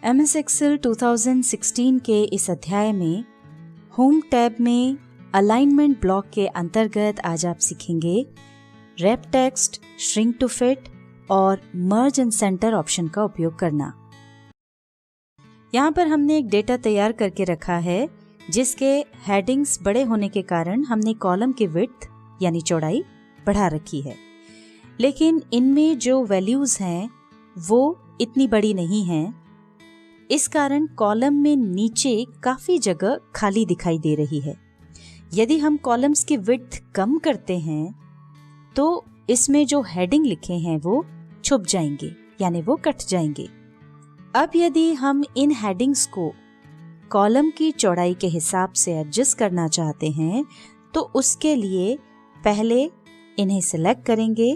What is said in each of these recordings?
MS Excel 2016 के इस अध्याय में होम टैब में अलाइनमेंट ब्लॉक के अंतर्गत आज आप सीखेंगे wrap text, shrink to fit और मर्ज एंड सेंटर ऑप्शन का उपयोग करना। यहाँ पर हमने एक डेटा तैयार करके रखा है जिसके हेडिंग्स बड़े होने के कारण हमने कॉलम की विड्थ यानी चौड़ाई बढ़ा रखी है, लेकिन इनमें जो वैल्यूज हैं वो इतनी बड़ी नहीं हैं। इस कारण कॉलम में नीचे काफी जगह खाली दिखाई दे रही है। यदि हम कॉलम्स की विड्थ कम करते हैं तो इसमें जो हेडिंग लिखे हैं वो छुप जाएंगे यानी वो कट जाएंगे। अब यदि हम इन हेडिंग्स को कॉलम की चौड़ाई के हिसाब से एडजस्ट करना चाहते हैं तो उसके लिए पहले इन्हें सिलेक्ट करेंगे,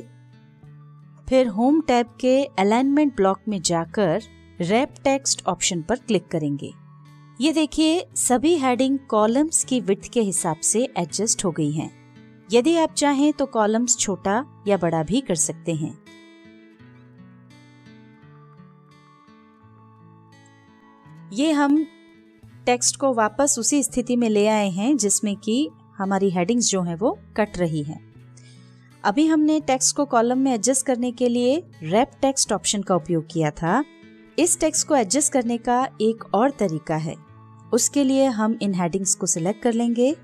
फिर होम टैब के अलाइनमेंट ब्लॉक में जाकर रैप टेक्स्ट ऑप्शन पर क्लिक करेंगे। ये देखिए सभी हेडिंग कॉलम्स की विड्थ के हिसाब से एडजस्ट हो गई हैं। यदि आप चाहें तो कॉलम्स छोटा या बड़ा भी कर सकते हैं। ये हम टेक्स्ट को वापस उसी स्थिति में ले आए हैं जिसमें कि हमारी हेडिंग्स जो हैं वो कट रही हैं। अभी हमने टेक्स्ट को कॉलम में एडजस्ट करने के लिए रैप टेक्स्ट ऑप्शन का उपयोग किया था। इस टेक्स्ट को एडजस्ट करने का एक और तरीका है। उसके लिए हम इन हेडिंग्स को सिलेक्ट कर लेंगे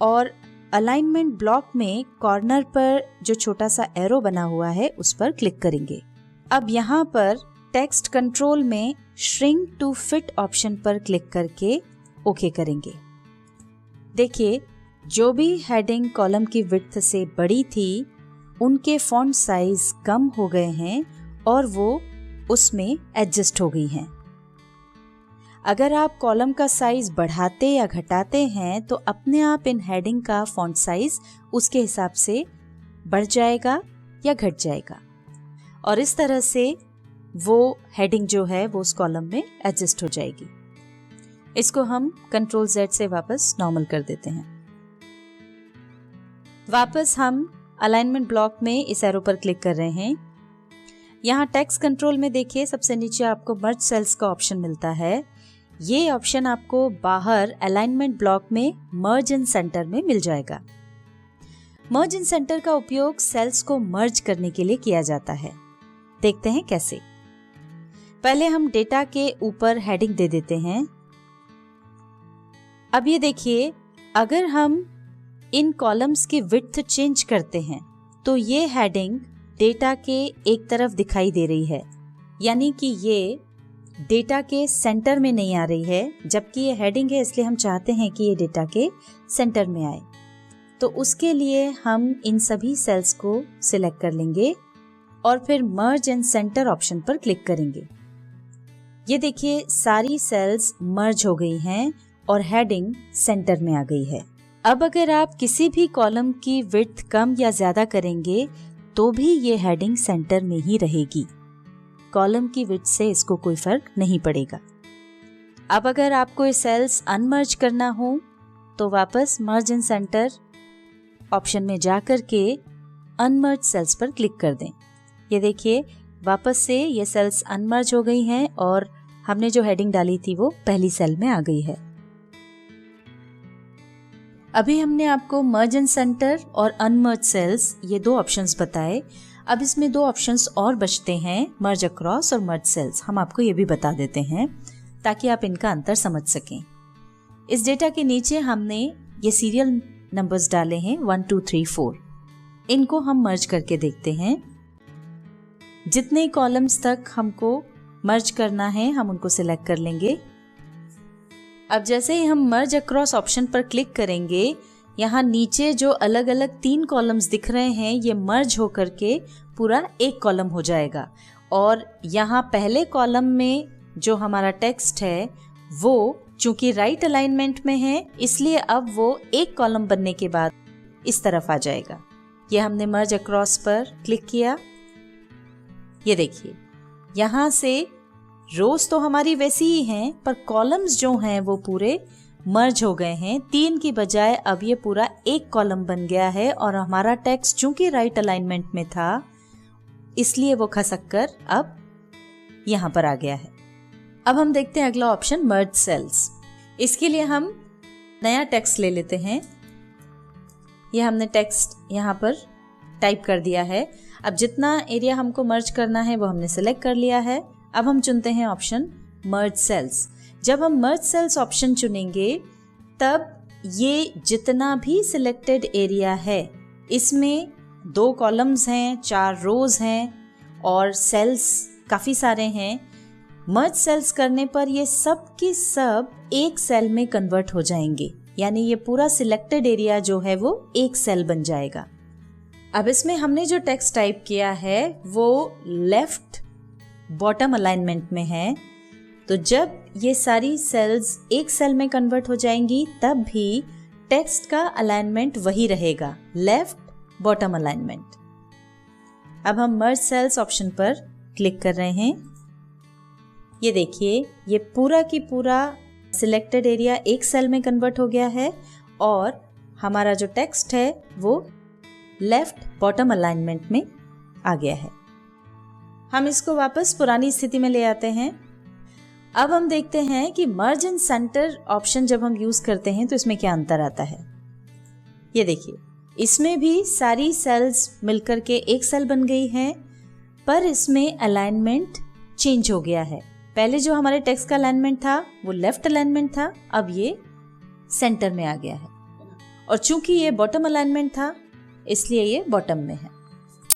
और अलाइनमेंट ब्लॉक में कॉर्नर पर जो छोटा सा एरो बना हुआ है उस पर क्लिक करेंगे। अब यहाँ पर टेक्स्ट कंट्रोल में श्रिंक टू फिट ऑप्शन पर क्लिक करके ओके करेंगे। देखिए जो भी हेडिंग कॉलम की विड्थ से बड़ी थी उनके फॉन्ट साइज कम हो गए हैं और वो उसमें एडजस्ट हो गई हैं। अगर आप कॉलम का साइज बढ़ाते या घटाते हैं तो अपने आप इन हेडिंग का फॉन्ट साइज उसके हिसाब से बढ़ जाएगा या घट जाएगा और इस तरह से वो हेडिंग जो है वो उस कॉलम में एडजस्ट हो जाएगी। इसको हम कंट्रोल Z से वापस नॉर्मल कर देते हैं। वापस हम अलाइनमेंट ब्लॉक में इस एरो पर क्लिक कर रहे हैं। यहाँ टेक्स्ट कंट्रोल में देखिए सबसे नीचे आपको मर्ज सेल्स का ऑप्शन मिलता है। ये ऑप्शन आपको बाहर अलाइनमेंट ब्लॉक में मर्ज एंड सेंटर में मिल जाएगा। मर्ज एंड सेंटर का उपयोग सेल्स को मर्ज करने के लिए किया जाता है। देखते हैं कैसे। पहले हम डेटा के ऊपर हेडिंग दे देते हैं। अब ये देखिए अगर हम इन कॉलम्स की विड्थ चेंज करते हैं तो ये हेडिंग डेटा के एक तरफ दिखाई दे रही है, यानी कि ये डेटा के सेंटर में नहीं आ रही है, जबकि ये हेडिंग है इसलिए हम चाहते हैं कि ये डेटा के सेंटर में आए। तो उसके लिए हम इन सभी सेल्स को सिलेक्ट कर लेंगे और फिर मर्ज एंड सेंटर ऑप्शन पर क्लिक करेंगे। ये देखिए सारी सेल्स मर्ज हो गई हैं और हेडिंग सेंटर में आ गई है। अब अगर आप किसी भी कॉलम की विड्थ कम या ज्यादा करेंगे तो भी ये हेडिंग सेंटर में ही रहेगी। कॉलम की विड्थ से इसको कोई फर्क नहीं पड़ेगा। अब अगर आपको ये सेल्स अनमर्ज करना हो तो वापस मर्ज एंड सेंटर ऑप्शन में जाकर के अनमर्ज सेल्स पर क्लिक कर दें। ये देखिए वापस से ये सेल्स अनमर्ज हो गई हैं और हमने जो हेडिंग डाली थी वो पहली सेल में आ गई है। अभी हमने आपको मर्ज एंड सेंटर और अनमर्ज सेल्स ये दो ऑप्शंस बताए। अब इसमें दो ऑप्शंस और बचते हैं, मर्ज अक्रॉस और मर्ज सेल्स। हम आपको ये भी बता देते हैं ताकि आप इनका अंतर समझ सकें। इस डेटा के नीचे हमने ये सीरियल नंबर्स डाले हैं 1 2 3 4। इनको हम मर्ज करके देखते हैं। जितने कॉलम्स तक हमको मर्ज करना है हम उनको सिलेक्ट कर लेंगे। अब जैसे ही हम मर्ज अक्रॉस ऑप्शन पर क्लिक करेंगे यहाँ नीचे जो अलग अलग 3 कॉलम्स दिख रहे हैं ये मर्ज होकर के पूरा एक कॉलम हो जाएगा और यहाँ पहले कॉलम में जो हमारा टेक्स्ट है वो चूंकि राइट अलाइनमेंट में है इसलिए अब वो एक कॉलम बनने के बाद इस तरफ आ जाएगा। ये हमने मर्ज अक्रॉस पर क्लिक किया। ये देखिए यहाँ से रोज तो हमारी वैसी ही हैं पर कॉलम्स जो हैं वो पूरे मर्ज हो गए हैं। 3 की बजाय अब ये पूरा एक कॉलम बन गया है और हमारा टेक्स्ट चूंकि राइट अलाइनमेंट में था इसलिए वो खसक कर अब यहाँ पर आ गया है। अब हम देखते हैं अगला ऑप्शन, मर्ज सेल्स। इसके लिए हम नया टेक्स्ट ले लेते हैं। यह हमने टेक्स्ट यहाँ पर टाइप कर दिया है। अब जितना एरिया हमको मर्ज करना है वो हमने सिलेक्ट कर लिया है। अब हम चुनते हैं ऑप्शन मर्ज सेल्स। जब हम मर्ज सेल्स ऑप्शन चुनेंगे तब ये जितना भी सिलेक्टेड एरिया है, इसमें 2 कॉलम्स हैं, 4 रोज हैं और सेल्स काफ़ी सारे हैं। मर्ज सेल्स करने पर ये सब की सब एक सेल में कन्वर्ट हो जाएंगे, यानी ये पूरा सिलेक्टेड एरिया जो है वो एक सेल बन जाएगा। अब इसमें हमने जो टेक्स्ट टाइप किया है वो लेफ्ट बॉटम अलाइनमेंट में है, तो जब ये सारी सेल्स एक सेल में कन्वर्ट हो जाएंगी तब भी टेक्स्ट का अलाइनमेंट वही रहेगा, लेफ्ट बॉटम अलाइनमेंट। अब हम मर्ज सेल्स ऑप्शन पर क्लिक कर रहे हैं। ये देखिए, ये पूरा की पूरा सिलेक्टेड एरिया एक सेल में कन्वर्ट हो गया है और हमारा जो टेक्स्ट है वो लेफ्ट बॉटम अलाइनमेंट में आ गया है। हम इसको वापस पुरानी स्थिति में ले आते हैं। अब हम देखते हैं कि मर्ज इन सेंटर ऑप्शन जब हम यूज करते हैं तो इसमें क्या अंतर आता है। ये देखिए, इसमें भी सारी सेल्स मिलकर के एक सेल बन गई है, पर इसमें अलाइनमेंट चेंज हो गया है। पहले जो हमारे टेक्स्ट का अलाइनमेंट था वो लेफ्ट अलाइनमेंट था, अब ये सेंटर में आ गया है। और चूंकि ये बॉटम अलाइनमेंट था इसलिए ये बॉटम में है।